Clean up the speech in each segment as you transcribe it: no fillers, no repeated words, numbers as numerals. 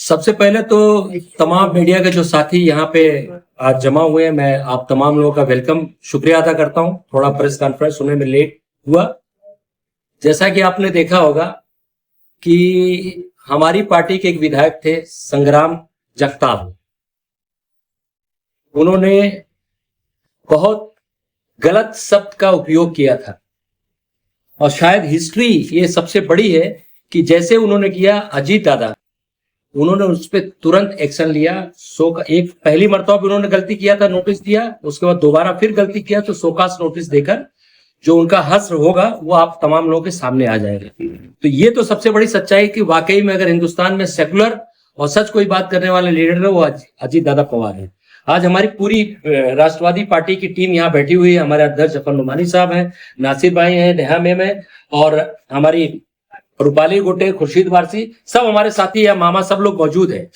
सबसे पहले तो तमाम मीडिया के जो साथी यहाँ पे आज जमा हुए हैं, मैं आप तमाम लोगों का वेलकम शुक्रिया अदा करता हूँ। थोड़ा प्रेस कॉन्फ्रेंस होने में लेट हुआ। जैसा कि आपने देखा होगा कि हमारी पार्टी के एक विधायक थे संग्राम जगताप, उन्होंने बहुत गलत शब्द का उपयोग किया था और शायद हिस्ट्री ये सबसे बड़ी है कि जैसे उन्होंने किया अजीत दादा, उन्होंने उस पर तुरंत एक्शन लिया। एक पहली मर्तबा भी उन्होंने गलती किया था, नोटिस दिया, उसके बाद दोबारा फिर गलती किया तो शोकास नोटिस देकर जो उनका हश्र होगा वो आप तमाम लोगों के सामने आ जाएगा। तो ये तो सबसे बड़ी सच्चाई कि वाकई में अगर हिंदुस्तान में सेकुलर और सच कोई बात करने वाले लीडर है वो अजीत दादा पवार है। आज हमारी पूरी राष्ट्रवादी पार्टी की टीम यहाँ बैठी हुई है। हमारे अध्यक्ष जफर नुमानी साहब हैं, नासिर भाई हैं, नेहा मैम है और हमारी रूपाली गोटे, खुर्शीद वारसी, सब हमारे साथी है, मामा, सब लोग मौजूद है।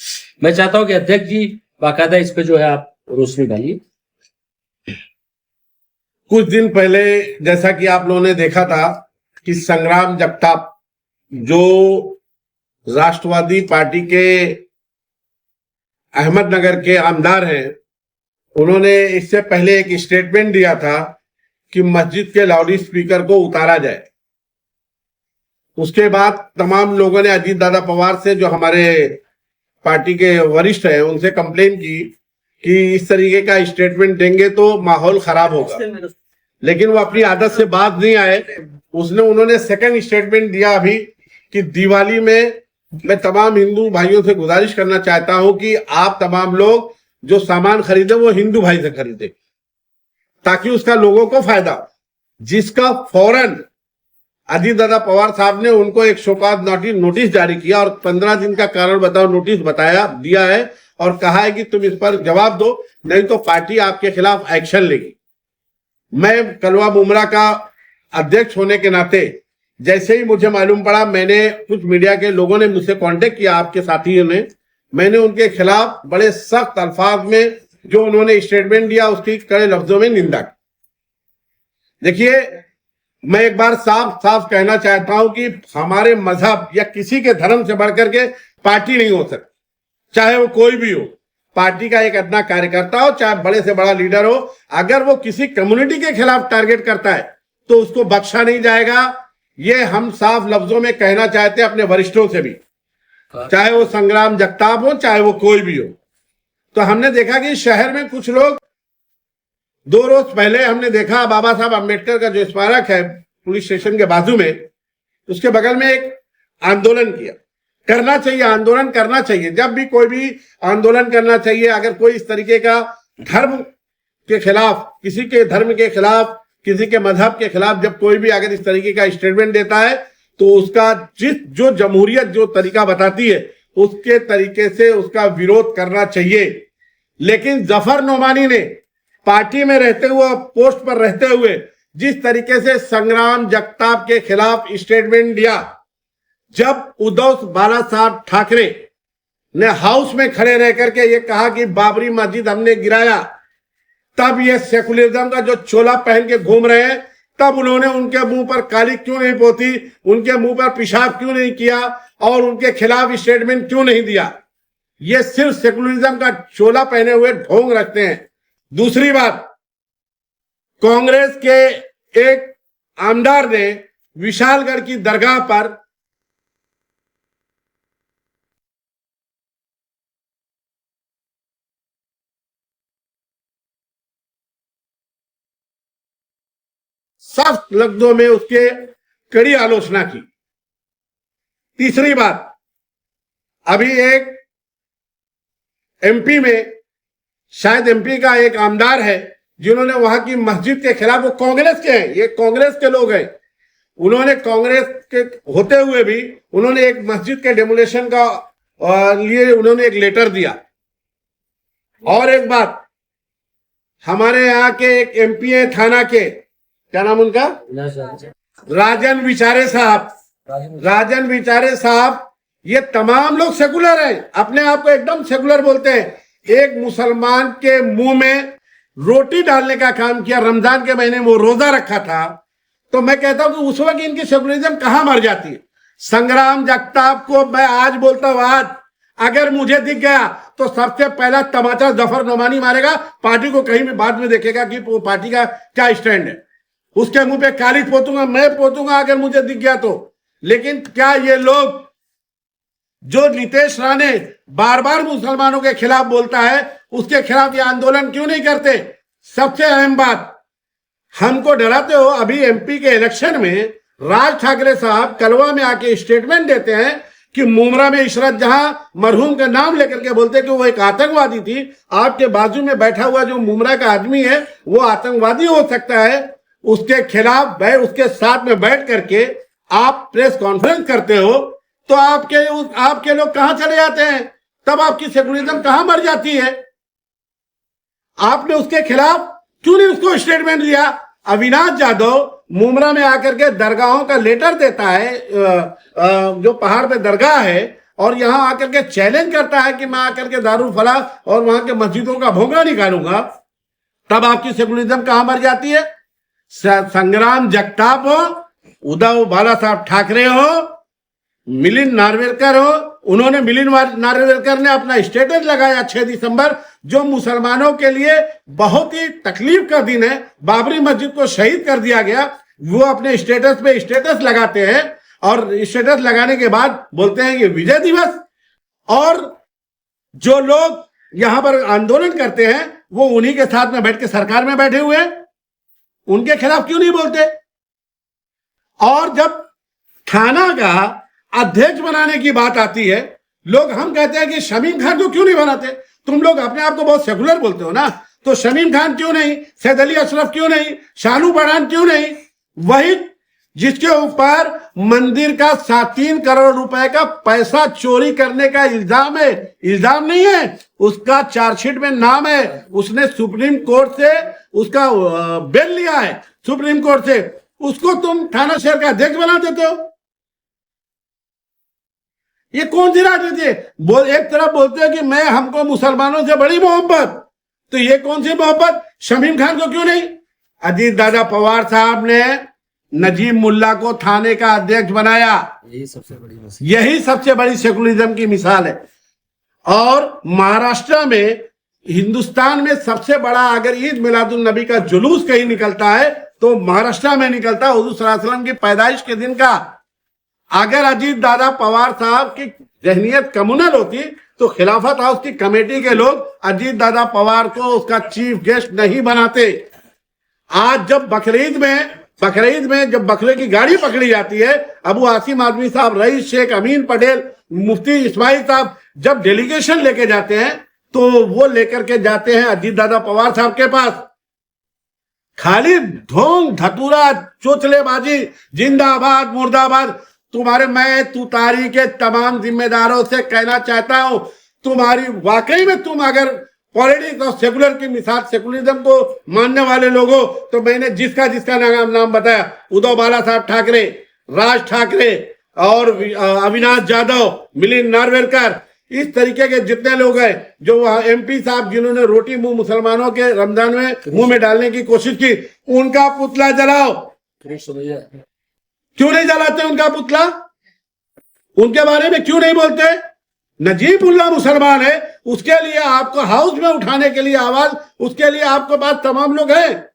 मैं चाहता हूं कि अध्यक्ष जी बाकायदा इस पे जो है आप रोशनी डालिए। कुछ दिन पहले जैसा कि आप लोगों ने देखा था कि संग्राम जगताप जो राष्ट्रवादी पार्टी के अहमदनगर के आमदार हैं, उन्होंने इससे पहले एक स्टेटमेंट दिया था कि मस्जिद के लाउड स्पीकर को उतारा जाए। उसके बाद तमाम लोगों ने अजीत दादा पवार से, जो हमारे पार्टी के वरिष्ठ हैं, उनसे कंप्लेन की कि इस तरीके का स्टेटमेंट देंगे तो माहौल खराब होगा, लेकिन वो अपनी आदत से बात नहीं आए। उन्होंने सेकंड स्टेटमेंट दिया अभी कि दिवाली में मैं तमाम हिंदू भाइयों से गुजारिश करना चाहता हूं कि आप तमाम लोग जो सामान खरीदे वो हिंदू भाई से खरीदे ताकि उसका लोगों को फायदा, जिसका फौरन अजीत दादा पवार साहब ने उनको एक शोकाज नोटिस जारी किया और 15 दिन का कारण बताओ नोटिस दिया है और कहा है कि तुम इस पर जवाब दो, नहीं तो पार्टी आपके खिलाफ एक्शन लेगी। मैं कलवा मुमरा का अध्यक्ष होने के नाते जैसे ही मुझे मालूम पड़ा, मैंने कुछ मीडिया के लोगों ने मुझसे कांटेक्ट किया, आपके साथियों ने, मैंने उनके खिलाफ बड़े सख्त अल्फाज में जो उन्होंने स्टेटमेंट दिया उसकी कड़े लफ्जों में निंदा की। देखिए, मैं एक बार साफ साफ कहना चाहता हूं कि हमारे मजहब या किसी के धर्म से बढ़कर के पार्टी नहीं हो सकती, चाहे वो कोई भी हो। पार्टी का एक अदना कार्यकर्ता हो, चाहे बड़े से बड़ा लीडर हो, अगर वो किसी कम्युनिटी के खिलाफ टारगेट करता है तो उसको बख्शा नहीं जाएगा। ये हम साफ लफ्जों में कहना चाहते हैं अपने वरिष्ठों से भी, चाहे वो संग्राम जगताप हो, चाहे वो कोई भी हो। तो हमने देखा कि शहर में कुछ लोग, 2 रोज पहले हमने देखा बाबा साहब अम्बेडकर का जो स्मारक है पुलिस स्टेशन के बाजू में, उसके बगल में एक आंदोलन किया। करना चाहिए, आंदोलन करना चाहिए, जब भी कोई भी आंदोलन करना चाहिए। अगर कोई इस तरीके का धर्म के खिलाफ, किसी के धर्म के खिलाफ, किसी के मजहब के खिलाफ जब कोई भी अगर इस तरीके का स्टेटमेंट देता है तो उसका जो जमहूरियत जो तरीका बताती है उसके तरीके से उसका विरोध करना चाहिए। लेकिन जफर नोमानी ने पार्टी में रहते हुए, पोस्ट पर रहते हुए जिस तरीके से संग्राम जगताप के खिलाफ स्टेटमेंट दिया, जब उद्धव बाला साहब ठाकरे ने हाउस में खड़े रह करके ये कहा कि बाबरी मस्जिद हमने गिराया, तब ये सेकुलरिज्म का जो चोला पहन के घूम रहे हैं, तब उन्होंने उनके मुंह पर काली क्यों नहीं पोती, उनके मुंह पर पेशाब क्यों नहीं किया और उनके खिलाफ स्टेटमेंट क्यों नहीं दिया? ये सिर्फ सेकुलरिज्म का चोला पहने हुए ढोंग रखते हैं। दूसरी बात, कांग्रेस के एक आमदार ने विशालगढ़ की दरगाह पर सख्त लफ्जों में उसके कड़ी आलोचना की। तीसरी बात, अभी एक एमपी में, शायद एमपी का एक आमदार है जिन्होंने वहां की मस्जिद के खिलाफ, वो कांग्रेस के हैं, ये कांग्रेस के लोग हैं, उन्होंने कांग्रेस के होते हुए भी उन्होंने एक मस्जिद के डेमोलेशन का लिए उन्होंने एक लेटर दिया। और एक बात, हमारे यहाँ के एक एमपी है थाना के, क्या नाम उनका, राजन विचारे साहब, ये तमाम लोग सेकुलर हैं, अपने आप को एकदम सेकुलर बोलते हैं। एक मुसलमान के मुंह में रोटी डालने का काम किया, रमजान के महीने में वो रोजा रखा था। तो मैं कहता हूं कि उस वक्त इनकी सेकुलरिज्म कहां मर जाती है। संग्राम जगताप को मैं आज बोलता हूं, आज अगर मुझे दिख गया तो सबसे पहला तमाचा जफर नोमानी मारेगा, पार्टी को कहीं भी बाद में देखेगा कि पार्टी का क्या स्टैंड है, उसके मुंह पे काली पोतूंगा, मैं पोतूंगा अगर मुझे दिख गया तो। लेकिन क्या ये लोग जो नीतीश राणे बार बार मुसलमानों के खिलाफ बोलता है, उसके खिलाफ ये आंदोलन क्यों नहीं करते? सबसे अहम बात, हमको डराते हो। अभी एमपी के इलेक्शन में राज ठाकरे साहब कलवा में आके स्टेटमेंट देते हैं कि मुमरा में इशरत जहां मरहूम का नाम लेकर के बोलते कि वो एक आतंकवादी थी। आपके बाजू में बैठा हुआ जो मुमरा का आदमी है वो आतंकवादी हो सकता है, उसके खिलाफ उसके साथ में बैठ करके आप प्रेस कॉन्फ्रेंस करते हो, तो आपके लोग कहां चले जाते हैं? तब आपकी सेकुलरिज्म कहां मर जाती है? आपने उसके खिलाफ क्यों नहीं उसको स्टेटमेंट लिया? अविनाश यादव मुमरा में आकर के दरगाहों का लेटर देता है, जो पहाड़ पे दरगाह है, और यहां आकर के चैलेंज करता है कि मैं आकर के दारुल फलाह और वहां के मस्जिदों का भोंगा निकालूंगा। तब आपकी सेकुलरिज्म कहां मर जाती है? संग्राम जगताप हो, उद्धव बाला साहब ठाकरे हो, मिलिंद नार्वेकर हो, उन्होंने मिलिंद नार्वेकर ने अपना स्टेटस लगाया 6 दिसंबर, जो मुसलमानों के लिए बहुत ही तकलीफ का दिन है। बाबरी मस्जिद को शहीद कर दिया गया, वो अपने स्टेटस पे स्टेटस लगाते हैं और स्टेटस लगाने के बाद बोलते हैं कि विजय दिवस। और जो लोग यहां पर आंदोलन करते हैं वो उन्हीं के साथ में बैठ के सरकार में बैठे हुए हैं, उनके खिलाफ क्यों नहीं बोलते? और जब थाना का अध्यक्ष बनाने की बात आती है, लोग हम कहते हैं कि शमीम खान को क्यों नहीं बनाते? तुम लोग अपने आप को बहुत सेकुलर बोलते हो ना, तो शमीम खान क्यों नहीं, सैद अली अशरफ क्यों नहीं, शानू पठान क्यों नहीं? वही जिसके ऊपर मंदिर का 3 करोड़ रुपए का पैसा चोरी करने का इल्जाम है, इल्जाम नहीं है, उसका चार्जशीट में नाम है, उसने सुप्रीम कोर्ट से उसका बेल लिया है, सुप्रीम कोर्ट से, उसको तुम थाना शहर का अध्यक्ष बना देते हो। ये कौन सी राजनीति है? एक तरफ बोलते हैं कि मैं, हमको मुसलमानों से बड़ी मोहब्बत, तो ये कौन सी मोहब्बत? शमीम खान को क्यों नहीं? अजीत दादा पवार साहब ने नजीब मुल्ला को थाने का अध्यक्ष बनाया, यही सबसे बड़ी सेकुलरिज्म की मिसाल है। और महाराष्ट्र में, हिंदुस्तान में सबसे बड़ा अगर ईद मिलादुन नबी का जुलूस कहीं निकलता है तो महाराष्ट्र में निकलता है, हुजूर सल्लल्लाहु अलैहि वसल्लम की पैदाइश के दिन का। अगर अजीत दादा पवार साहब की जहनियत कम्युनल होती तो खिलाफत हाउस की कमेटी के लोग अजीत दादा पवार को उसका चीफ गेस्ट नहीं बनाते। आज जब बकरीद में जब बकरे की गाड़ी पकड़ी जाती है, अबू आसिम आदमी साहब, रईस शेख, अमीन पटेल, मुफ्ती इस्माइल साहब जब डेलीगेशन लेके जाते हैं तो वो लेकर के जाते हैं अजीत दादा पवार साहब के पास। खाली ढोंग धतूरा चोचलेबाजी, जिंदाबाद मुर्दाबाद। मैं तुतारी के तमाम जिम्मेदारों से कहना चाहता हूं, तुम्हारी वाकई में तुम अगर पॉलिटिक्स और सेकुलर की मिसाल, सेकुलरिज्म को मानने वाले लोगों, तो मैंने जिसका नाम बताया, उद्धव बाला साहब ठाकरे, राज ठाकरे और अविनाश यादव, मिलिंद नार्वेकर, इस तरीके के जितने लोग हैं, जो एमपी साहब जिन्होंने रोटी मुंह मुसलमानों के रमजान में मुंह में डालने की कोशिश की, उनका पुतला जलाओ। क्यों नहीं जलाते उनका पुतला? उनके बारे में क्यों नहीं बोलते? नजीबुल्लाह मुसलमान है, उसके लिए आपको हाउस में उठाने के लिए आवाज, उसके लिए आपके पास तमाम लोग हैं,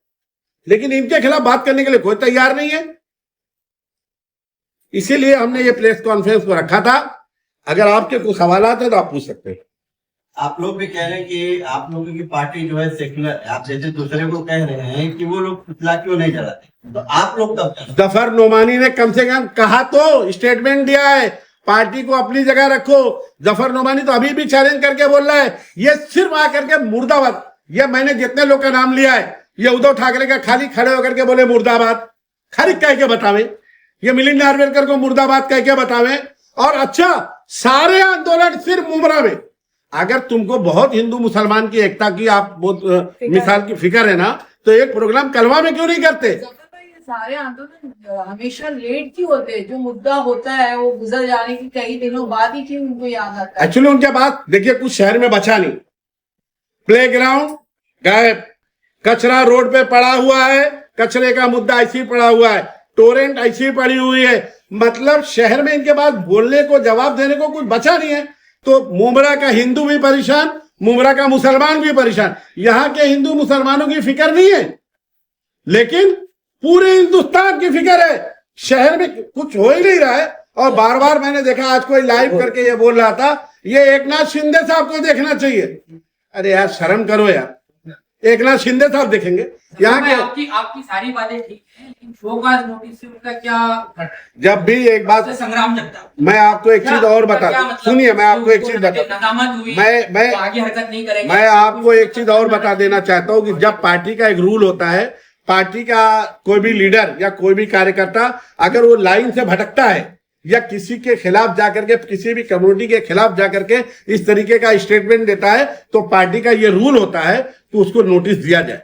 लेकिन इनके खिलाफ बात करने के लिए कोई तैयार नहीं है। इसीलिए हमने ये प्रेस कॉन्फ्रेंस को रखा था। अगर आपके कुछ सवाल है तो आप पूछ सकते हैं। आप लोग भी कह रहे हैं कि आप लोगों की पार्टी जो है सेकुलर, आप जैसे दूसरे को कह रहे हैं कि वो लोग पुतला क्यों नहीं जलाते, तो आप लोग कब? जफर नोमानी ने कम से कम कहा तो, स्टेटमेंट दिया है, पार्टी को अपनी जगह रखो। जफर नोमानी तो अभी भी चैलेंज करके बोल रहा है, ये सिर्फ आकर के मुर्दाबाद, ये मैंने जितने लोग का नाम लिया है, ये उद्धव ठाकरे का खाली खड़े होकर के बोले मुर्दाबाद, खाली कह के बतावे, ये मिलिंद नार्वेकर को मुर्दाबाद कह के बतावे। और अच्छा, सारे आंदोलन सिर्फ मुमरा में, अगर तुमको बहुत हिंदू मुसलमान की एकता की आप बहुत मिसाल की फिक्र है ना, तो एक प्रोग्राम कलवा में क्यों नहीं करते? सारे आंदोलन हमेशा लेट क्यों होते हैं? जो मुद्दा होता है वो गुजर जाने के कई दिनों बाद ही क्यों उनको याद आता है? एक्चुअली उनके बाद देखिए कुछ शहर में बचा नहीं, प्लेग्राउंड गायब, कचरा रोड पे पड़ा हुआ है, कचरे का मुद्दा ऐसे ही पड़ा हुआ है, टोरेंट ऐसी पड़ी हुई है, मतलब शहर में इनके पास बोलने को, जवाब देने को कुछ बचा नहीं है। तो मुमरा का हिंदू भी परेशान, मुमरा का मुसलमान भी परेशान। यहाँ के हिंदू मुसलमानों की फिक्र नहीं है, लेकिन पूरे हिंदुस्तान की फिक्र है। शहर में कुछ हो ही नहीं रहा है। और बार बार मैंने देखा, आज कोई लाइव करके ये बोल रहा था, ये एकनाथ शिंदे साहब को देखना चाहिए। अरे यार शर्म करो यार, एकनाथ शिंदे साहब देखेंगे यहाँ के। आपकी सारी बातें ठीक है, लेकिन शोकाज नोटिस से उनका क्या? जब भी एक बात, संग्राम जगताप, मैं आपको एक चीज और बता दूं, सुनिए मैं आपको एक चीज बता, मैं आगे हरकत नहीं करेंगे। मैं आपको एक चीज और बता देना चाहता हूँ कि जब पार्टी का एक रूल होता है, पार्टी का कोई भी लीडर या कोई भी कार्यकर्ता अगर वो लाइन से भटकता है या किसी के खिलाफ जाकर के, किसी भी कम्युनिटी के खिलाफ जाकर के इस तरीके का स्टेटमेंट देता है, तो पार्टी का ये रूल होता है कि उसको नोटिस दिया जाए।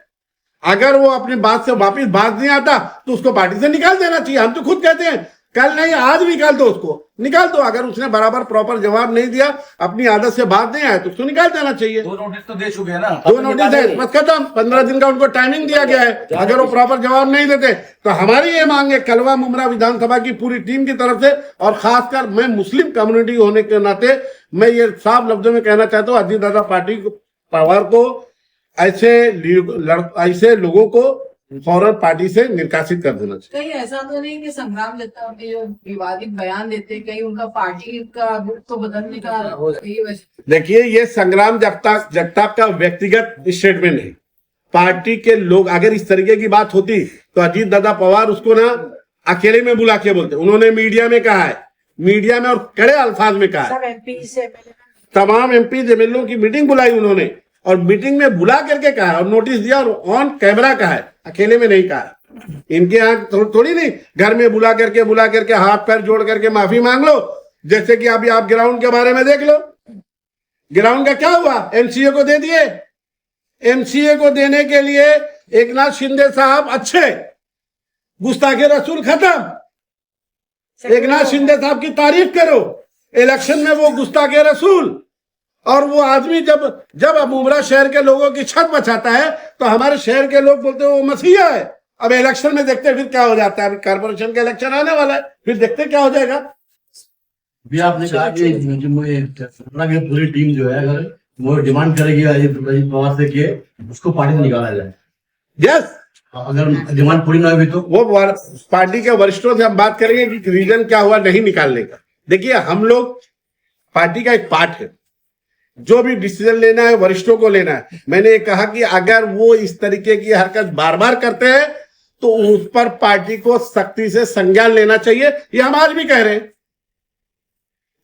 अगर वो अपनी बात से वापस बात नहीं आता तो उसको पार्टी से निकाल देना चाहिए। हम तो खुद कहते हैं, कल नहीं आज निकाल दो, उसको निकाल दो। अगर उसने बराबर प्रॉपर जवाब नहीं दिया, अपनी आदत से बात नहीं आया, तो उसको निकाल देना चाहिए। 2 नोटिस तो दे चुके हैं ना, 2 नोटिस है, बस खत्म। 15 दिन का उनको टाइमिंग दिया गया है। अगर वो प्रॉपर जवाब नहीं देते तो हमारी ये मांग है कलवा मुमरा विधानसभा की पूरी टीम की तरफ से, और खासकर मैं मुस्लिम कम्युनिटी होने के नाते मैं ये साफ लफ्जों में कहना चाहता हूँ, अजीत दादा पार्टी पवार को ऐसे लोगों को फौरन पार्टी से निष्कासित कर देना चाहिए। कहीं ऐसा तो नहीं कि संग्राम जगताप के जो विवादित बयान देते, कहीं उनका पार्टी का रुख तो बदलने का वैसे? देखिए, ये संग्राम जगताप का व्यक्तिगत स्टेटमेंट है। पार्टी के लोग अगर इस तरीके की बात होती तो अजीत दादा पवार उसको ना अकेले में बुला के बोलते। उन्होंने मीडिया में कहा है, मीडिया में और कड़े अल्फाज में कहा है, तमाम एमपी एमएलए की मीटिंग बुलाई उन्होंने, और मीटिंग में बुला करके कहा और नोटिस दिया और ऑन कैमरा कहा है, अकेले में नहीं कहा। इनके यहाँ थोड़ी नहीं, घर में बुला करके हाथ पैर जोड़ करके माफी मांग लो। जैसे कि अभी आप ग्राउंड के बारे में देख लो, ग्राउंड का क्या हुआ, एमसीए को दे दिए। एमसीए को देने के लिए एकनाथ शिंदे साहब अच्छे, गुस्ताखे रसूल खत्म। एकनाथ शिंदे साहब की तारीफ करो, इलेक्शन में वो गुस्ताखे रसूल। और वो आदमी जब मुमरा शहर के लोगों की छत बचाता है तो हमारे शहर के लोग बोलते हैं वो मसीहा है। अब इलेक्शन में देखते हैं फिर क्या हो जाता है। अभी कारपोरेशन का इलेक्शन आने वाला है, फिर देखते क्या हो जाएगा। भी आपने कहा कि पूरी टीम जो है अगर वो डिमांड करेगी अजीत पवार से कि उसको पार्टी से निकाला जाए, यस, अगर डिमांड पूरी ना हुई तो वो पार्टी के वरिष्ठों से हम बात करेंगे कि रीजन क्या हुआ नहीं निकालने का। देखिए, हम लोग पार्टी का एक पार्ट है, जो भी डिसीजन लेना है वरिष्ठों को लेना है। मैंने कहा कि अगर वो इस तरीके की हरकत बार बार करते हैं तो उस पर पार्टी को सख्ती से संज्ञान लेना चाहिए। ये हम आज भी कह रहे हैं।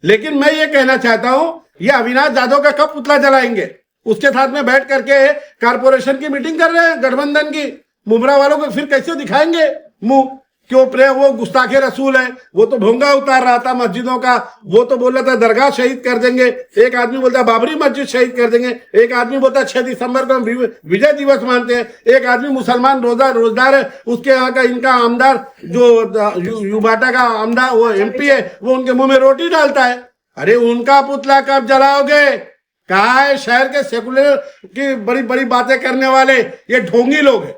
लेकिन मैं ये कहना चाहता हूं, ये अविनाश यादव का कब पुतला जलाएंगे? उसके साथ में बैठ करके कारपोरेशन की मीटिंग कर रहे हैं गठबंधन की। मुमरा वालों को फिर कैसे दिखाएंगे मुंह? क्यों प्रे वो गुस्ताखे रसूल है। वो तो भोंगा उतार रहा था मस्जिदों का, वो तो बोल रहा था दरगाह शहीद कर देंगे, एक आदमी बोलता है बाबरी मस्जिद शहीद कर देंगे, एक आदमी बोलता है 6 दिसंबर को हम विजय दिवस मानते हैं, एक आदमी मुसलमान रोजदार है, उसके यहाँ का इनका आमदार जो युवाटा का आमदार वो एमपी है, वो उनके मुंह में रोटी डालता है। अरे उनका पुतला कब जलाओगे? कहा है शहर के सेकुलर की बड़ी बड़ी बातें करने वाले ये ढोंगी लोग हैं।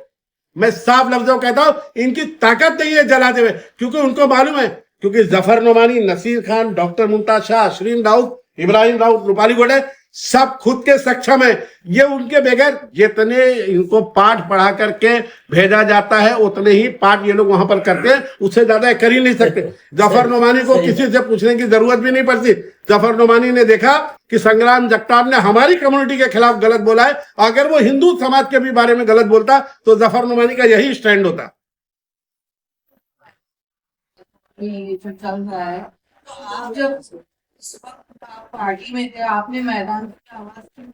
मैं साफ लफ्जों कहता हूं, इनकी ताकत नहीं है जलाते हुए, क्योंकि उनको मालूम है, क्योंकि जफर नोमानी, नसीर खान, डॉक्टर मुमताज शाह, अशरीन राउत, इब्राहिम राउत, रूपाली गोडे सब खुद के सक्षम है। ये उनके बगैर जितने इनको पाठ पढ़ा करके भेजा जाता है उतने ही पाठ ये लोग वहां पर करते हैं, उससे ज्यादा कर ही नहीं सकते। जफर नोमानी को किसी से पूछने की जरूरत भी नहीं पड़ती। जफर नोमानी ने देखा कि संग्राम जगताप ने हमारी कम्युनिटी के खिलाफ गलत बोला है, अगर वो हिंदू समाज के भी बारे में गलत बोलता तो जफर नोमानी का यही स्टैंड होता। ये जो चल रहा है, तो आप जब इस वक्त आप पार्टी में थे, आपने मैदान की आवाज की?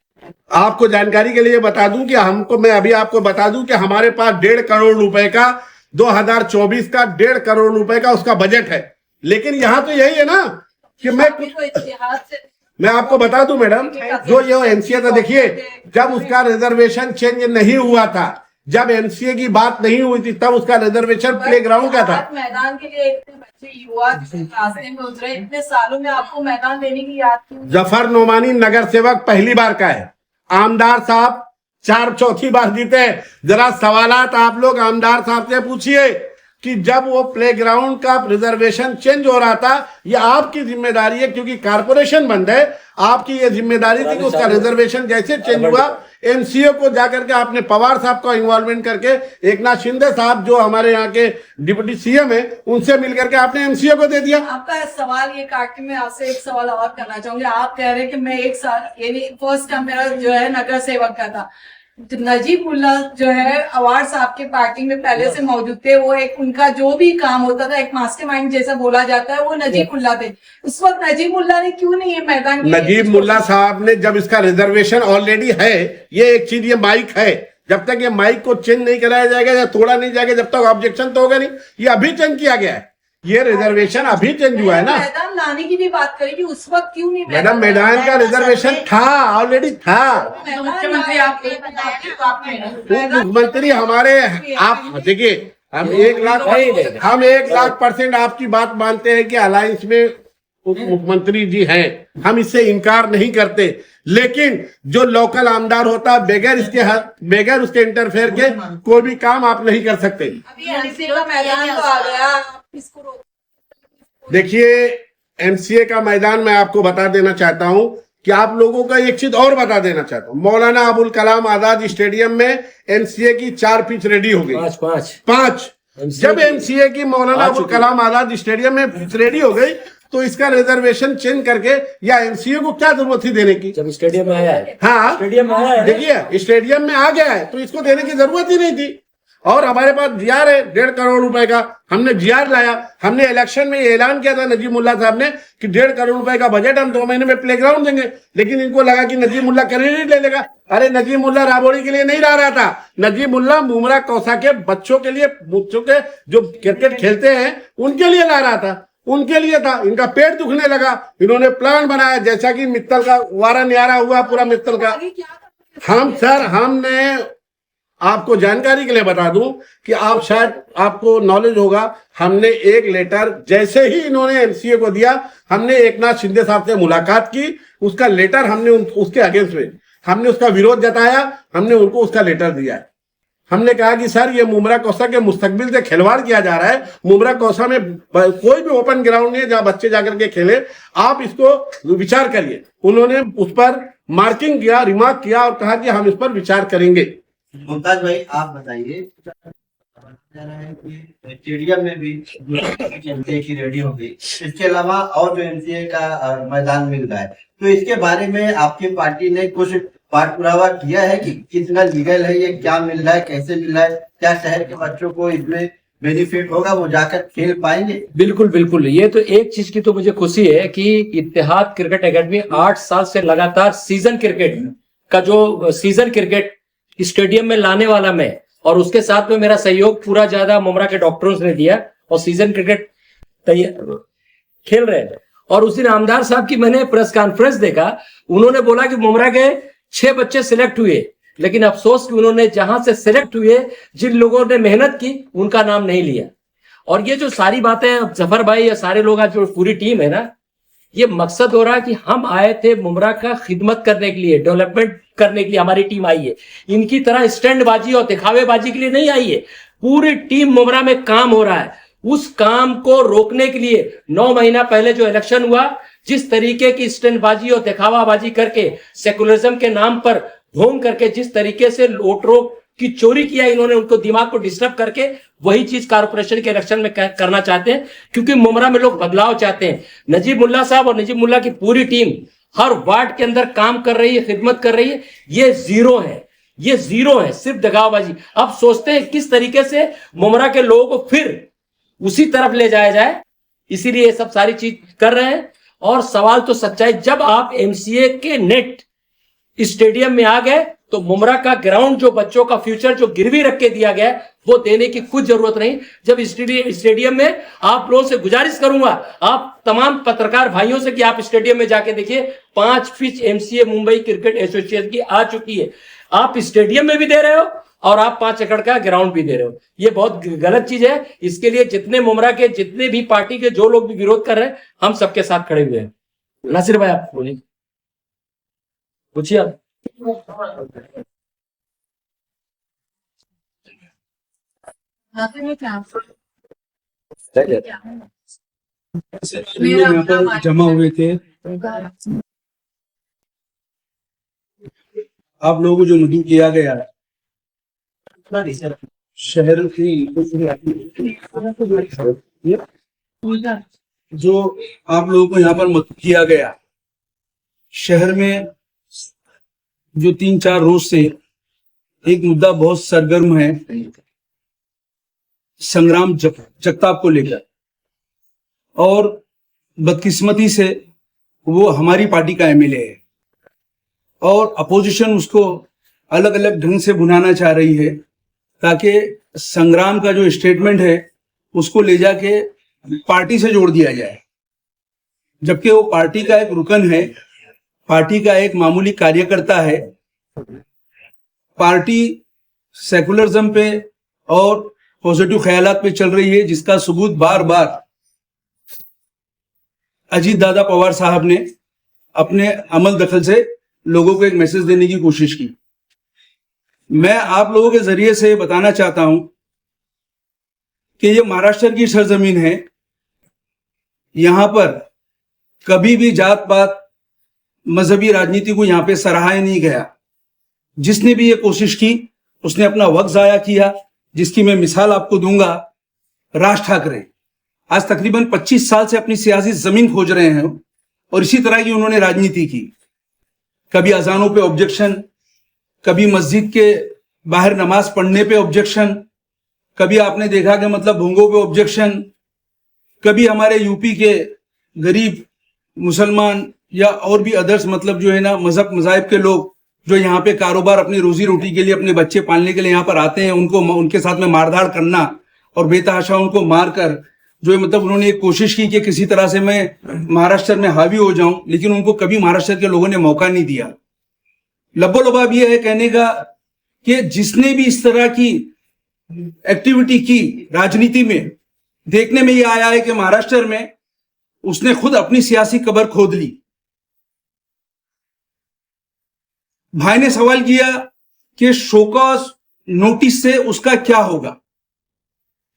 आपको जानकारी के लिए बता दूं कि मैं अभी आपको बता दूं कि हमारे पास 1.5 करोड़ रुपए का 2024 का 1.5 करोड़ रुपए का उसका बजट है। लेकिन यहाँ तो यही है ना कि मैं आपको बता दूं मैडम, जो ये एमसीए था, देखिए जब उसका रिजर्वेशन चेंज नहीं हुआ था, जब एमसीए की बात नहीं हुई थी, तब उसका रिजर्वेशन प्ले ग्राउंड का था। मैदान के लिए इतने बच्चे युवा रास्ते में उतरे, इतने सालों में आपको मैदान देने की याद क्यों? जफर नोमानी नगर सेवक पहली बार का है, आमदार साहब चौथी बार जीते। जरा सवालात आप लोग आमदार साहब से पूछिए कि जब वो प्लेग्राउंड का रिजर्वेशन चेंज हो रहा था, ये आपकी जिम्मेदारी है क्योंकि कारपोरेशन बंद है, आपकी ये जिम्मेदारी थी कि उसका रिजर्वेशन जैसे चेंज हुआ एमसीए को जाकर के आपने पवार साहब का इन्वॉल्वमेंट करके, एक नाथ शिंदे साहब जो हमारे यहाँ के डिप्टी सीएम है उनसे मिलकर के आपने एमसीए को दे दिया। आपका सवाल ये काट के मैं आपसे एक सवाल और करना चाहूंगी। आप कह रहे हैं कि मैं एक साल यानी फर्स्ट टर्म मेरा जो है नगर सेवक का था। नजीब मुल्ला जो है अवार्ड आपके पार्टी में पहले से मौजूद थे, वो एक उनका जो भी काम होता था एक मास्टरमाइंड जैसा बोला जाता है, वो नजीब मुल्ला थे। उस वक्त नजीब मुल्ला ने क्यों नहीं ये मैदान नजीब मुल्ला साहब ने, जब इसका रिजर्वेशन ऑलरेडी है, ये एक चीज, ये माइक है, जब तक ये माइक को चेंज नहीं कराया जाएगा या तोड़ा नहीं जाएगा जब तक ऑब्जेक्शन तो होगा नहीं। ये अभी चेंज किया गया है, ये रिजर्वेशन अभी चेंज हुआ है ना। मैदान लाने की भी बात करें कि उस वक्त क्यों नहीं मैडम मैदान का रिजर्वेशन था, ऑलरेडी था। मुख्यमंत्री आपको बताया कि तो आपने मुख्यमंत्री हमारे, आप देखिए हम 1,00,000% आपकी बात मानते हैं कि अलायंस में उप मुख्यमंत्री जी हैं, हम इससे इनकार नहीं करते, लेकिन जो लोकल आमदार होता है बगैर उसके इंटरफेयर के कोई भी काम आप नहीं कर सकते। अभी एमसीए का मैदान तो आ गया, आप इसको रोक। देखिए एमसीए का मैदान मैं आपको बता देना चाहता हूं कि आप लोगों का एक चीज और बता देना चाहता हूं, मौलाना अबुल कलाम आजाद स्टेडियम में एमसीए की 4 पिच रेडी हो गई, पांच। जब एमसीए की मौलाना अबुल कलाम आजाद स्टेडियम में पिच रेडी हो गई तो इसका रिजर्वेशन चेंज करके या एमसीए को क्या जरूरत थी देने की? जब स्टेडियम में आया है, हाँ स्टेडियम में आया है, देखिए स्टेडियम में आ गया है तो इसको देने की जरूरत ही नहीं थी। और हमारे पास जीआर है 1.5 करोड़ रुपए का, हमने जीआर लाया, हमने इलेक्शन में ये ऐलान किया था नजीब मुल्ला साहब ने कि 1.5 करोड़ रुपए का बजट हम 2 महीने में प्लेग्राउंड देंगे, लेकिन इनको लगा कि नजीब मुल्ला क्रेडिट ले लेगा। अरे नजीब मुल्ला राबोड़ी के लिए नहीं ला रहा था, नजीब मुल्ला मुमरा कौसा के बच्चों के लिए, बच्चों के जो क्रिकेट खेलते हैं उनके लिए ला रहा था, उनके लिए था। इनका पेट दुखने लगा, इन्होंने प्लान बनाया, जैसा कि मित्तल का वारा न्यारा हुआ पूरा मित्तल का। हमने आपको जानकारी के लिए बता दूं कि आप शायद आपको नॉलेज होगा, हमने एक लेटर जैसे ही इन्होंने एमसीए को दिया, हमने एक नाथ शिंदे साहब से मुलाकात की, उसका लेटर हमने उसके अगेंस्ट में हमने उसका विरोध जताया, हमने उनको उसका लेटर दिया है। हमने कहा कि सर ये मुमरा कौसा के मुस्तकबिल से खिलवाड़ किया जा रहा है, मुमरा कौसा में कोई भी ओपन ग्राउंड नहीं है जहां बच्चे जाकर के खेले, आप इसको विचार करिए। उन्होंने उस पर मार्किंग किया, रिमार्क किया और कहा कि हम इस पर विचार करेंगे। मुमताज भाई आप बताइए, स्टेडियम में भी एमसीए की रेडी हो गई, इसके अलावा और जो एमसीए का मैदान मिल रहा है, तो इसके बारे में आपकी पार्टी ने कुछ पाठ पुरावा किया है कि कितना लीगल है, ये क्या मिल रहा है, कैसे मिल रहा है, क्या शहर के बच्चों को इसमें बेनिफिट होगा, वो जाकर खेल पाएंगे? बिल्कुल बिल्कुल। ये तो एक चीज की तो मुझे खुशी है कि इत्तेहाद क्रिकेट एकेडमी 8 साल से लगातार सीजन क्रिकेट का जो सीजन क्रिकेट स्टेडियम में लाने वाला मैं, और उसके साथ में मेरा सहयोग पूरा ज्यादा मुमरा के डॉक्टरों ने दिया और सीजन क्रिकेट खेल रहे हैं। और उस दिन आमदार साहब की मैंने प्रेस कॉन्फ्रेंस देखा, उन्होंने बोला कि मुमरा के 6 बच्चे सिलेक्ट हुए, लेकिन अफसोस कि उन्होंने जहां से सिलेक्ट हुए, जिन लोगों ने मेहनत की, उनका नाम नहीं लिया। और ये जो सारी बातें जफर भाई या सारे लोग, आज जो पूरी टीम है ना, ये मकसद हो रहा है कि हम आए थे मुमरा का खिदमत करने के लिए, डेवलपमेंट करने के लिए हमारी टीम आई है। इनकी तरह स्टैंडबाजी और दिखावेबाजी के लिए नहीं आई है, पूरी टीम मुमरा में काम हो रहा है। उस काम को रोकने के लिए 9 महीना पहले जो इलेक्शन हुआ, जिस तरीके की स्टैंडबाजी और दिखावाबाजी करके, सेकुलरिज्म के नाम पर ढोंग करके जिस तरीके से वोटरों की चोरी किया इन्होंने, उनको दिमाग को डिस्टर्ब करके, वही चीज कारपोरेशन के इलेक्शन में करना चाहते हैं, क्योंकि मुमरा में लोग बदलाव चाहते हैं। नजीब मुल्ला साहब और नजीब मुल्ला की पूरी टीम हर वार्ड के अंदर काम कर रही है, खिदमत कर रही है। ये जीरो है, सिर्फ दगावबाजी। अब सोचते हैं किस तरीके से मुमरा के लोगों को फिर उसी तरफ ले जाया जाए, इसीलिए ये सब सारी चीज कर रहे हैं। और सवाल तो सच्चाई, जब आप एमसीए के नेट स्टेडियम में आ गए तो मुमरा का ग्राउंड, जो बच्चों का फ्यूचर जो गिरवी रख के दिया गया, वो देने की कुछ जरूरत नहीं। जब स्टेडियम में, आप लोगों से गुजारिश करूंगा, आप तमाम पत्रकार भाइयों से, कि आप स्टेडियम में जाके देखिए, 5 pitch MCA Mumbai cricket association की आ चुकी है। आप स्टेडियम में भी दे रहे हो और आप 5 एकड़ का ग्राउंड भी दे रहे हो। ये बहुत गलत चीज है। इसके लिए जितने मुमरा के, जितने भी पार्टी के जो लोग भी विरोध कर रहे हैं, हम सबके साथ खड़े हुए हैं। नासिर भाई आप बोलिए, पूछिए आप। Nothing with answer. मेरा यहाँ पर अपना जमा हुए थे। आप लोगों को जो मदऊ किया गया शहर की जो आप लोगों को यहाँ पर मदऊ किया गया, शहर में जो 3-4 रोज से एक मुद्दा बहुत सरगर्म है, संग्राम जगताप को लेकर, और बदकिस्मती से वो हमारी पार्टी का एमएलए है और अपोजिशन उसको अलग अलग ढंग से भुनाना चाह रही है ताकि संग्राम का जो स्टेटमेंट है उसको ले जाके पार्टी से जोड़ दिया जाए, जबकि वो पार्टी का एक रुकन है, पार्टी का एक मामूली कार्यकर्ता है। पार्टी सेकुलरिज्म पे और पॉजिटिव ख्यालात पे चल रही है, जिसका सबूत बार बार अजीत दादा पवार साहब ने अपने अमल दखल से लोगों को एक मैसेज देने की कोशिश की। मैं आप लोगों के जरिए से बताना चाहता हूं कि ये महाराष्ट्र की सरजमीन है, यहां पर कभी भी जात पात मजहबी राजनीति को यहां पे सराहा नहीं गया। जिसने भी ये कोशिश की उसने अपना वक्त जाया किया, जिसकी मैं मिसाल आपको दूंगा। राज ठाकरे आज तकरीबन 25 साल से अपनी सियासी जमीन खोज रहे हैं और इसी तरह की उन्होंने राजनीति की। कभी अजानों पे ऑब्जेक्शन, कभी मस्जिद के बाहर नमाज पढ़ने पे ऑब्जेक्शन, कभी आपने देखा कि मतलब भोंगों पे ऑब्जेक्शन, कभी हमारे यूपी के गरीब मुसलमान या और भी अदर्स मतलब जो है ना मजाहब के लोग जो यहाँ पे कारोबार अपनी रोजी रोटी के लिए अपने बच्चे पालने के लिए यहाँ पर आते हैं, उनको उनके साथ में मारधाड़ करना और बेतहाशा उनको मारकर जो है मतलब उन्होंने एक कोशिश की कि किसी तरह से मैं महाराष्ट्र में हावी हो जाऊं, लेकिन उनको कभी महाराष्ट्र के लोगों ने मौका नहीं दिया। लब्बो-लबाब यह है कहने का कि जिसने भी इस तरह की एक्टिविटी की राजनीति में, देखने में यह आया है कि महाराष्ट्र में उसने खुद अपनी सियासी कब्र खोद ली। भाई ने सवाल किया कि शोकॉज नोटिस से उसका क्या होगा।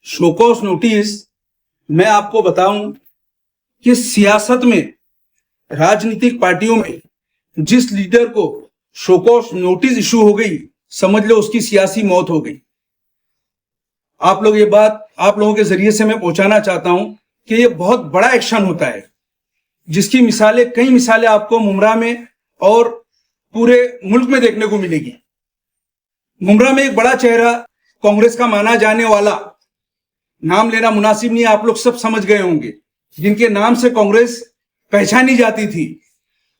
शोकॉज नोटिस मैं आपको बताऊं कि सियासत में, राजनीतिक पार्टियों में जिस लीडर को शोकॉज नोटिस इशू हो गई, समझ लो उसकी सियासी मौत हो गई। आप लोग ये बात आप लोगों के जरिए से मैं पहुंचाना चाहता हूं कि ये बहुत बड़ा एक्शन होता है, जिसकी मिसालें, कई मिसालें आपको मुमरा में और पूरे मुल्क में देखने को मिलेगी। मुमरा में एक बड़ा चेहरा, कांग्रेस का माना जाने वाला, नाम लेना मुनासिब नहीं, आप लोग सब समझ गए होंगे, जिनके नाम से कांग्रेस पहचानी जाती थी।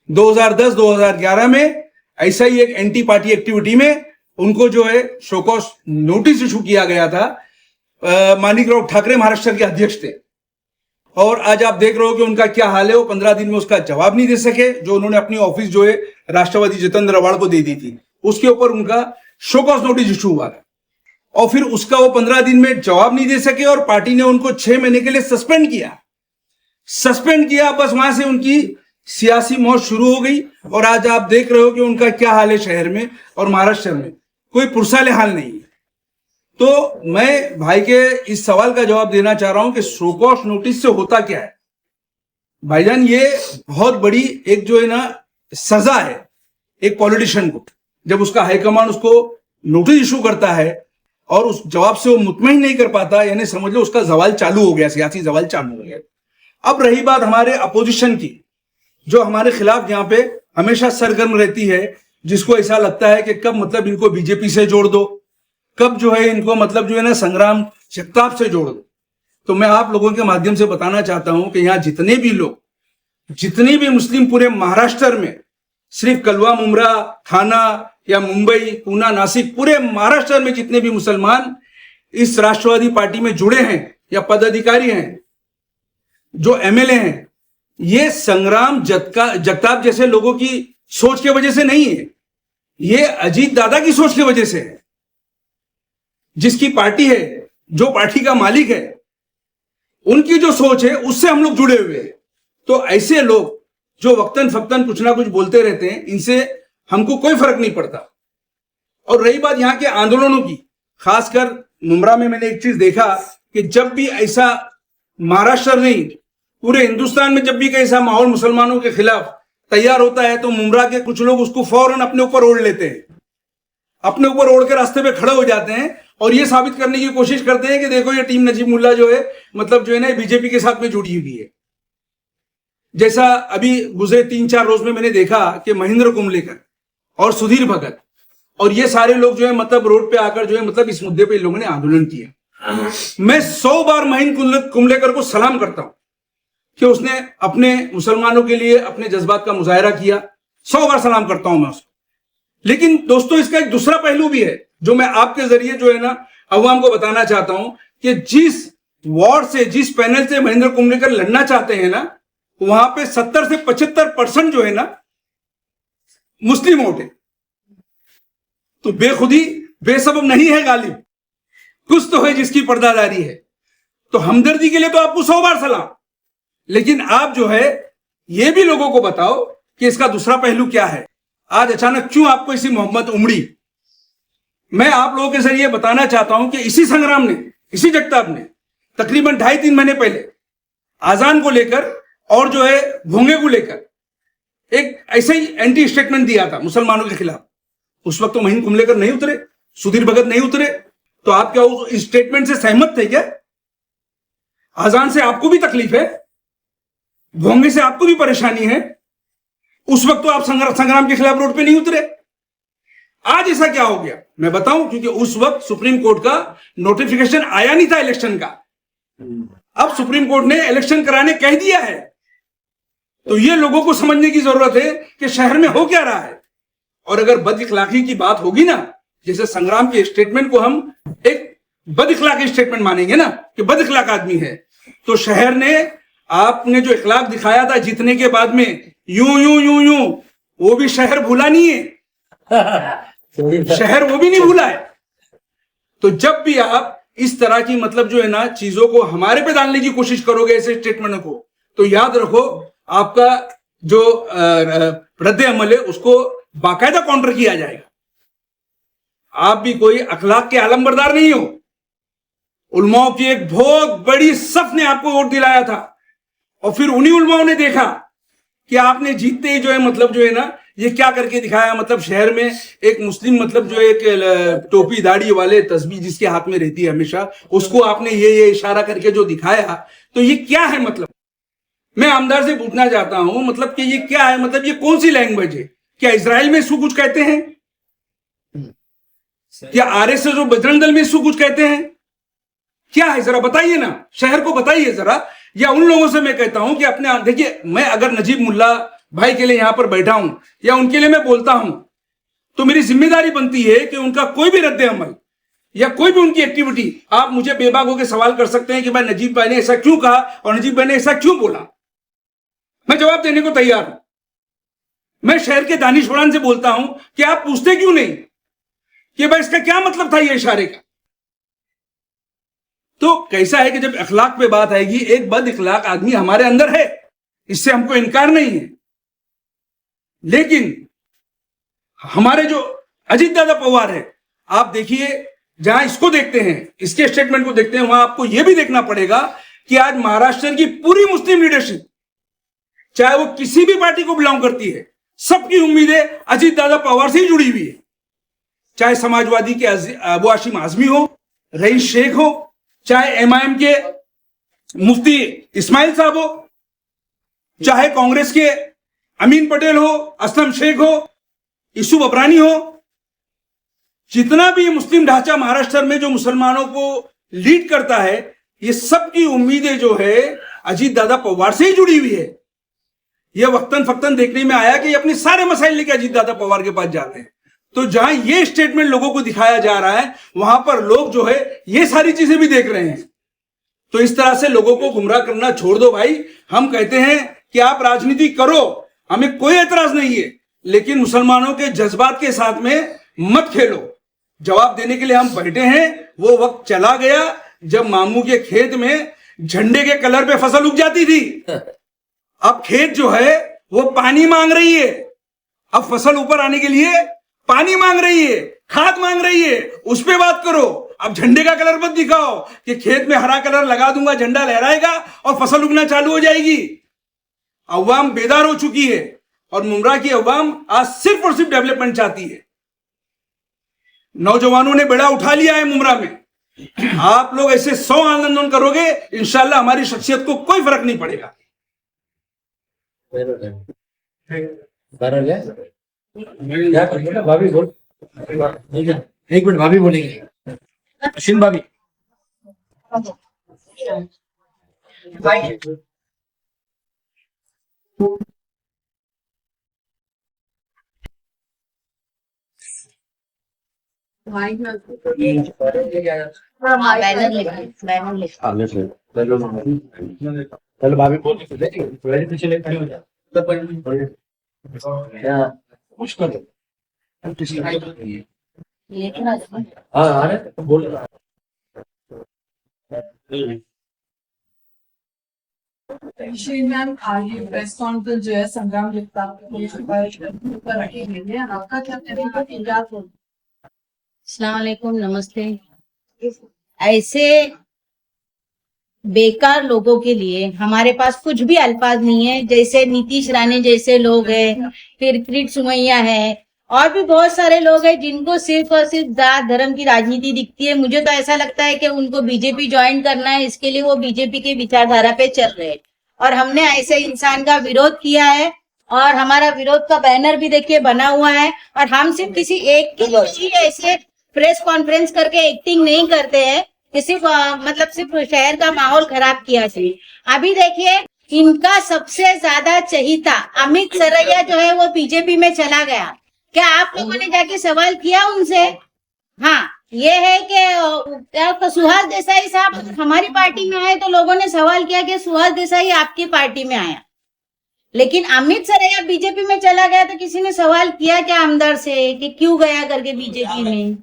2010-2011 में ऐसा ही एक एंटी पार्टी एक्टिविटी में उनको जो है शोकॉज नोटिस इशू किया गया था। माणिकराव ठाकरे महाराष्ट्र के अध्यक्ष थे और आज आप देख रहे हो कि उनका क्या हाल है। वो 15 दिन में उसका जवाब नहीं दे सके, जो उन्होंने अपनी ऑफिस जो है राष्ट्रवादी जितेंद्र रवाड़ को दे दी थी, उसके ऊपर उनका शोकॉज नोटिस इशू हुआ था और फिर उसका वो 15 दिन में जवाब नहीं दे सके और पार्टी ने उनको 6 महीने के लिए सस्पेंड किया। बस वहां से उनकी सियासी मौत शुरू हो गई और आज आप देख रहे हो कि उनका क्या हाल है शहर में और महाराष्ट्र में, कोई पुरसाले हाल नहीं है। तो मैं भाई के इस सवाल का जवाब देना चाह रहा हूं कि शोकॉज नोटिस से होता क्या है। भाईजान, ये बहुत बड़ी एक जो है ना सजा है एक पॉलिटिशियन को, जब उसका हाईकमांड उसको नोटिस इशू करता है और उस जवाब से वो मुतमईन नहीं कर पाता, यानी समझ लो उसका जवाल चालू हो गया, सियासी जवाल चालू हो गया। अब रही बात हमारे अपोजिशन की, जो हमारे खिलाफ यहाँ पे हमेशा सरगर्म रहती है, जिसको ऐसा लगता है कि कब मतलब इनको बीजेपी से जोड़ दो, कब जो है इनको मतलब जो है ना संग्राम जगताप से जोड़ दो। तो मैं आप लोगों के माध्यम से बताना चाहता हूं कि यहाँ जितने भी लोग, जितने भी मुस्लिम पूरे महाराष्ट्र में, सिर्फ कलवा, मुमरा, थाना या मुंबई, पूना, नासिक, पूरे महाराष्ट्र में जितने भी मुसलमान इस राष्ट्रवादी पार्टी में जुड़े हैं या पदाधिकारी हैं, जो एमएलए हैं, ये संग्राम जगताप जैसे लोगों की सोच की वजह से नहीं है, ये अजीत दादा की सोच की वजह से है। जिसकी पार्टी है, जो पार्टी का मालिक है, उनकी जो सोच है उससे हम लोग जुड़े हुए हैं। तो ऐसे लोग जो वक्तन फक्तन कुछ ना कुछ बोलते रहते हैं, इनसे हमको कोई फर्क नहीं पड़ता। और रही बात यहाँ के आंदोलनों की, खासकर मुमरा में मैंने एक चीज देखा कि जब भी ऐसा महाराष्ट्र नहीं, पूरे हिंदुस्तान में जब भी कैसा माहौल मुसलमानों के खिलाफ तैयार होता है तो मुमरा के कुछ लोग उसको फौरन अपने ऊपर ओढ़ लेते हैं, अपने ऊपर ओढ़ के रास्ते पे खड़े हो जाते हैं और ये साबित करने की कोशिश करते हैं कि देखो ये टीम नजीब मुल्ला जो है मतलब जो है ना बीजेपी के साथ में जुड़ी हुई है। जैसा अभी गुजरे 3-4 रोज में मैंने देखा कि महेंद्र कुंबलेकर और सुधीर भगत और ये सारे लोग जो है मतलब रोड पे आकर जो है मतलब इस मुद्दे पे इन लोगों ने आंदोलन किया। मैं 100 बार महेंद्र कुंबलेकर को सलाम करता हूं कि उसने अपने मुसलमानों के लिए अपने जज्बात का मुजाहरा किया, 100 बार सलाम करता हूं मैं उसको। लेकिन दोस्तों इसका एक दूसरा पहलू भी है जो मैं आपके जरिए जो है ना अवाम को बताना चाहता हूं कि जिस वार्ड से जिस पैनल से महेंद्र कुंबलेकर लड़ना चाहते हैं ना वहां पे 70 से 75% जो है ना मुस्लिम वोट है। तो बेखुदी बेसबब नहीं है गालिब, कुछ तो है जिसकी पर्दादारी है। तो हमदर्दी के लिए तो आपको 100 बार सलाम, लेकिन आप जो है ये भी लोगों को बताओ कि इसका दूसरा पहलू क्या है। आज अचानक क्यों आपको इसी मोहब्बत उमड़ी? मैं आप लोगों के जरिए बताना चाहता हूं कि इसी संग्राम ने, इसी जगताप ने तकरीबन 2.5-3 महीने पहले आजान को लेकर और जो है भोंगे को लेकर एक ऐसे ही एंटी स्टेटमेंट दिया था मुसलमानों के खिलाफ। उस वक्त तो महेंद्र कुंबलेकर नहीं उतरे, सुधीर भगत नहीं उतरे, तो आप क्या उस स्टेटमेंट से सहमत थे क्या? आजान से आपको भी तकलीफ है, भोंगे से आपको भी परेशानी है, उस वक्त तो आप संग्राम के खिलाफ रोड पे नहीं उतरे। आज ऐसा क्या हो गया मैं बताऊं, क्योंकि उस वक्त सुप्रीम कोर्ट का नोटिफिकेशन आया नहीं था इलेक्शन का। अब सुप्रीम कोर्ट ने इलेक्शन कराने कह दिया है, तो ये लोगों को समझने की जरूरत है कि शहर में हो क्या रहा है। और अगर बद इखलाकी की बात होगी ना, जैसे संग्राम के स्टेटमेंट को हम एक बद इखलाकी स्टेटमेंट मानेंगे ना कि बद इखलाक आदमी है, तो शहर ने आपने जो इखलाक दिखाया था जीतने के बाद में यूं यूं यूं यूं, वो भी शहर भूला नहीं है, शहर वो भी नहीं भूला है। तो जब भी आप इस तरह की मतलब जो है ना चीजों को हमारे पे डालने की कोशिश करोगे ऐसे स्टेटमेंट को, तो याद रखो आपका जो रद्द अमल है उसको बाकायदा काउंटर किया जाएगा। आप भी कोई अखलाक के आलमबरदार नहीं हो। उलमाओं की एक बहुत बड़ी सफ ने आपको वोट दिलाया था और फिर उन्हीं उलमाओं ने देखा कि आपने जीतते ही जो है मतलब जो है ना ये क्या करके दिखाया, मतलब शहर में एक मुस्लिम मतलब जो एक टोपी दाढ़ी वाले तस्बीह जिसके हाथ में रहती है हमेशा, उसको आपने ये इशारा करके जो दिखाया, तो ये क्या है? मतलब मैं आमदार से पूछना चाहता हूं मतलब कि ये क्या है, मतलब ये कौन सी लैंग्वेज है? क्या इजराइल में इसको कुछ कहते हैं? क्या आरएसएस और बजरंग दल में इसको कुछ कहते हैं? क्या है जरा बताइए ना, शहर को बताइए जरा। या उन लोगों से मैं कहता हूं कि अपने देखिए, मैं अगर नजीब मुल्ला भाई के लिए यहां पर बैठा हूं या उनके लिए मैं बोलता हूं, तो मेरी जिम्मेदारी बनती है कि उनका कोई भी रद्द अमल या कोई भी उनकी एक्टिविटी, आप मुझे बेबाक होकर सवाल कर सकते हैं कि भाई नजीब भाई ने ऐसा क्यों कहा और नजीब भाई ने ऐसा क्यों बोला, मैं जवाब देने को तैयार हूं। मैं शहर के दानिशवरान से बोलता हूं कि आप पूछते क्यों नहीं कि भाई इसका क्या मतलब था ये इशारे का। तो कैसा है कि जब अखलाक पे बात आएगी, एक बद इखलाक आदमी हमारे अंदर है, इससे हमको इनकार नहीं है, लेकिन हमारे जो अजीत दादा पवार है, आप देखिए जहां इसको देखते हैं, इसके स्टेटमेंट को देखते हैं, वहां आपको यह भी देखना पड़ेगा कि आज महाराष्ट्र की पूरी मुस्लिम लीडरशिप, चाहे वो किसी भी पार्टी को बिलोंग करती है, सबकी उम्मीदें अजीत दादा पवार से ही जुड़ी हुई है। चाहे समाजवादी के अबू हाशिम आजमी हो, रईस शेख हो, चाहे एमआईएम के मुफ्ती इस्माइल साहब हो, चाहे कांग्रेस के अमीन पटेल हो, असलम शेख हो, यूसुफ अबरानी हो, जितना भी मुस्लिम ढांचा महाराष्ट्र में जो मुसलमानों को लीड करता है, ये सबकी उम्मीदें जो है अजीत दादा पवार से ही जुड़ी हुई है। यह वक्तन फक्तन देखने में आया कि ये अपने सारे मसाइल लेके अजीत दादा पवार के पास जाते हैं। तो जहां ये स्टेटमेंट लोगों को दिखाया जा रहा है, वहां पर लोग जो है ये सारी चीजें भी देख रहे हैं। तो इस तरह से लोगों को गुमराह करना छोड़ दो भाई। हम कहते हैं कि आप राजनीति करो, हमें कोई एतराज नहीं है, लेकिन मुसलमानों के जज्बात के साथ में मत खेलो। जवाब देने के लिए हम बैठे हैं। वो वक्त चला गया जब मामू के खेत में झंडे के कलर पे फसल उग जाती थी। अब खेत जो है वो पानी मांग रही है, अब फसल ऊपर आने के लिए पानी मांग रही है, खाद मांग रही है, उस पे बात करो। अब झंडे का कलर मत दिखाओ कि खेत में हरा कलर लगा दूंगा, झंडा लहराएगा और फसल उगना चालू हो जाएगी। अवाम बेदार हो चुकी है और मुमरा की अवाम आज सिर्फ और सिर्फ डेवलपमेंट चाहती है। नौजवानों ने बेड़ा उठा लिया है मुमरा में। आप लोग ऐसे 100 आंदोलन करोगे, इंशाल्लाह हमारी शख्सियत को कोई फर्क नहीं पड़ेगा। क्या करेंगे? भाभी बोल, एक मिनट भाभी बोलेंगे। अश्विन भाभी, चलो भाभी बोल, पीछे ले खड़ी हो जा। मुश्किल है। हाँ आ रहे बोल। श्री मैम, आज ये प्रेस कॉन्फ्रेंस जो है संग्राम जगताप पर रखी गई है, आपका क्या कहना है? अस्सलाम वालेकुम, नमस्ते। ऐसे बेकार लोगों के लिए हमारे पास कुछ भी अल्फाज नहीं है। जैसे नीतीश राणे जैसे लोग हैं, फिर किरीट सोमैया है, और भी बहुत सारे लोग हैं जिनको सिर्फ और सिर्फ जात धर्म की राजनीति दिखती है। मुझे तो ऐसा लगता है कि उनको बीजेपी ज्वाइन करना है, इसके लिए वो बीजेपी के विचारधारा पे चल रहे हैं। और हमने ऐसे इंसान का विरोध किया है और हमारा विरोध का बैनर भी देखिए बना हुआ है। और हम सिर्फ किसी एक के लिए ऐसे प्रेस कॉन्फ्रेंस करके एक्टिंग नहीं करते हैं कि सिर्फ सिर्फ शहर का माहौल खराब किया चाहिए। अभी देखिए, इनका सबसे ज्यादा चहीता अमित सरैया जो है वो बीजेपी में चला गया। क्या आप लोगों ने जाके सवाल किया उनसे? हाँ, ये है कि सुहास देसाई साहब हमारी पार्टी में आए तो लोगों ने सवाल किया कि सुहास देसाई आपकी पार्टी में आया, लेकिन अमित सरैया बीजेपी में चला गया तो किसी ने सवाल किया क्या अंदर से कि क्यों गया करके बीजेपी में?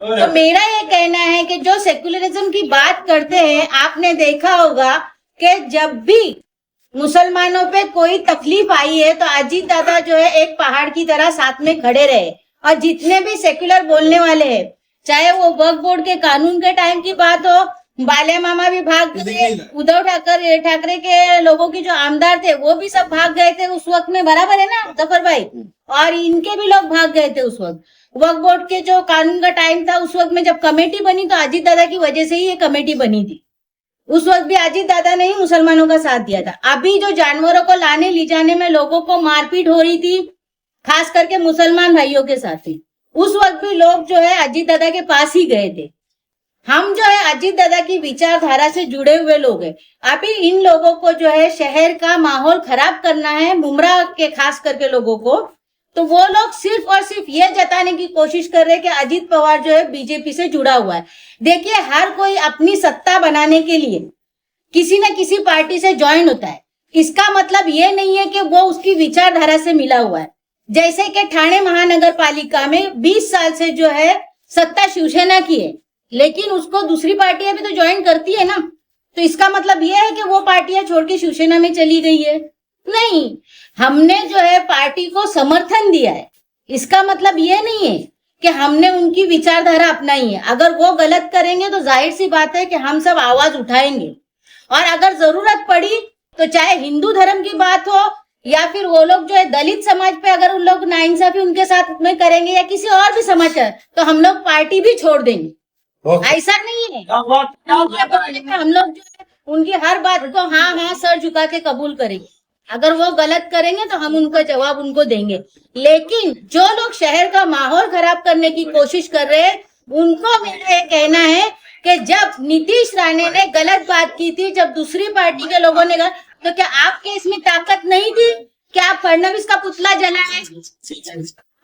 तो मेरा ये कहना है कि जो सेक्युलरिज्म की बात करते हैं, आपने देखा होगा कि जब भी मुसलमानों पे कोई तकलीफ आई है तो अजीत दादा जो है एक पहाड़ की तरह साथ में खड़े रहे। और जितने भी सेक्युलर बोलने वाले हैं, चाहे वो वक्फ बोर्ड के कानून के टाइम की बात हो, बालिया मामा भी भाग गए, उद्धव ठाकरे के लोगों की जो आमदार थे वो भी सब भाग गए थे उस वक्त में, बराबर है ना जफर भाई? और इनके भी लोग भाग गए थे उस वक्त। वक्फ बोर्ड के जो कानून का टाइम था उस वक्त में जब कमेटी बनी तो अजीत दादा की वजह से ही ये कमेटी बनी थी। उस वक्त भी अजीत दादा ने ही मुसलमानों का साथ दिया था। अभी जो जानवरों को लाने ले जाने में लोगों को मारपीट हो रही थी, खास करके मुसलमान भाइयों के साथ ही, उस वक्त भी लोग जो है अजीत दादा के पास ही गए थे। हम जो है अजीत दादा की विचारधारा से जुड़े हुए लोग हैं। अभी इन लोगों को जो है शहर का माहौल खराब करना है, मुमरा के खास करके लोगों को, तो वो लोग सिर्फ और सिर्फ ये जताने की कोशिश कर रहे हैं कि अजीत पवार जो है बीजेपी से जुड़ा हुआ है। देखिए, हर कोई अपनी सत्ता बनाने के लिए किसी न किसी पार्टी से ज्वाइन होता है। इसका मतलब ये नहीं है कि वो उसकी विचारधारा से मिला हुआ है। जैसे कि ठाणे महानगर पालिका में 20 साल से जो है सत्ता शिवसेना की है, लेकिन उसको दूसरी पार्टियां भी तो ज्वाइन करती है ना। तो इसका मतलब ये है कि वो पार्टियां छोड़ के शिवसेना में चली गई है? नहीं, हमने जो है पार्टी को समर्थन दिया है। इसका मतलब ये नहीं है कि हमने उनकी विचारधारा अपनाई है। अगर वो गलत करेंगे तो जाहिर सी बात है कि हम सब आवाज उठाएंगे। और अगर जरूरत पड़ी तो चाहे हिंदू धर्म की बात हो या फिर वो लोग जो है दलित समाज पे अगर उन लोग नाइंसाफी उनके साथ में करेंगे या किसी और भी समाज का, तो हम लोग पार्टी भी छोड़ देंगे। ऐसा नहीं है। हम लोग जो है उनकी हर बात को हाँ सर झुका के कबूल करेंगे। अगर वो गलत करेंगे तो हम उनका जवाब उनको देंगे। लेकिन जो लोग शहर का माहौल खराब करने की कोशिश कर रहे हैं, उनको मेरा ये कहना है कि जब नीतीश राणे ने गलत बात की थी, जब दूसरी पार्टी के लोगों ने, तो क्या आपके इसमें ताकत नहीं थी? क्या आप फडणवीस का पुतला जलाए?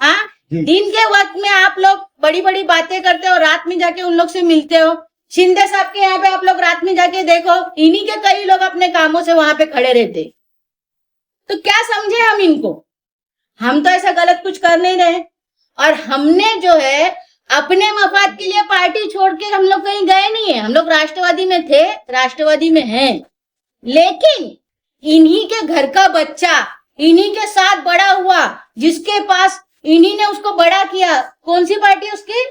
हाँ, दिन के वक्त में आप लोग बड़ी बड़ी बातें करते हो, रात में जाके उन लोग से मिलते हो। शिंदे साहब के यहाँ पे आप लोग रात में जाके देखो, इन्हीं के कई लोग अपने कामों से वहां पे खड़े रहते। तो क्या समझे हम इनको? हम तो ऐसा गलत कुछ कर नहीं रहे। और हमने जो है अपने मफाद के लिए पार्टी छोड़ के हम लोग कहीं गए नहीं है। हम लोग राष्ट्रवादी में थे, राष्ट्रवादी में हैं, लेकिन इन्हीं के घर का बच्चा इन्हीं के साथ बड़ा हुआ, जिसके पास इन्हीं ने उसको बड़ा किया। कौन सी पार्टी उसकी?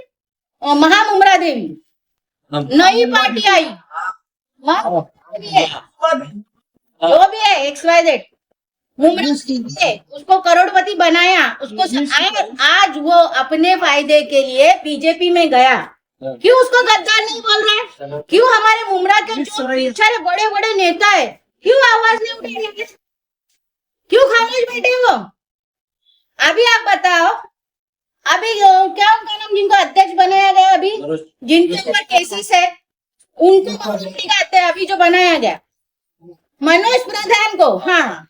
महामुमरा देवी। नई पार्टी आई, हाँ, जो भी है XYZ मुमरा से उसको करोड़पति बनाया, उसको आज वो अपने फायदे के लिए बीजेपी में गया। क्यों उसको गद्दार नहीं बोल रहा है? क्यों हमारे मुमरा के जो सारे बड़े बड़े नेता है क्यों आवाज नहीं उठा रहे? क्यों खामोश बैठे वो? अभी आप बताओ, अभी क्या उनका नाम जिनको अध्यक्ष बनाया गया, अभी जिनके ऊपर केसेस है उनको कहते हैं अभी जो बनाया गया मनोज प्रधान को। हाँ,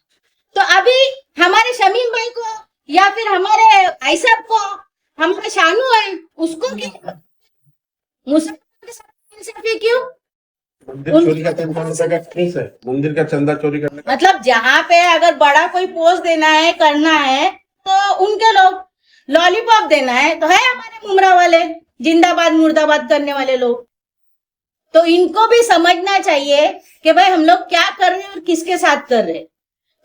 तो अभी हमारे शमीम भाई को या फिर हमारे आइसाब को, हमारा शानू है उसको क्यों मुसलमान के साथ इंसाफी क्यों? मंदिर चोरी का चंदा करने का केस है, मंदिर का चंदा चोरी करने का। मतलब जहाँ पे अगर बड़ा कोई पोस्ट देना है करना है तो उनके लोग लॉलीपॉप देना है तो है हमारे मुमरा वाले जिंदाबाद मुर्दाबाद करने वाले लोग। तो इनको भी समझना चाहिए कि भाई हम लोग क्या कर रहे हैं और किसके साथ कर रहे हैं।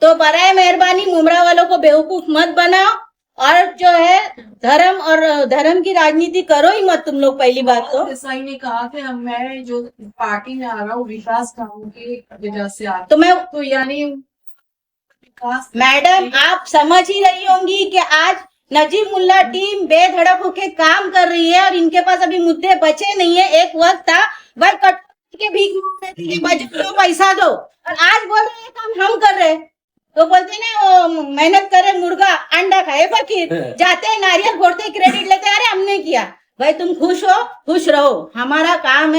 तो बराए मेहरबानी मुमरा वालों को बेवकूफ मत बनाओ और जो है धर्म और धर्म की राजनीति करो ही मत तुम लोग। पहली बात तो देसाई ने कहा कि मैं जो पार्टी में आ रहा हूँ विकास कामों की वजह से आ तो मैं तो यानी विकास मैडम आप समझ ही रही होंगी कि आज नजीब मुल्ला टीम बेधड़क होके काम कर रही है और इनके पास अभी मुद्दे बचे नहीं है। एक वक्त था भाई कट के भीख मांगते थे, बजट दो पैसा दो, और आज बोल रहे हैं काम हम कर रहे हैं। तो बोलते ना वो मेहनत करे मुर्गा अंडा खाए फकीर, जाते हैं नारियल फोड़ते क्रेडिट लेते हैं, अरे हमने किया। भाई तुम खुश हो खुश रहो, हमारा काम है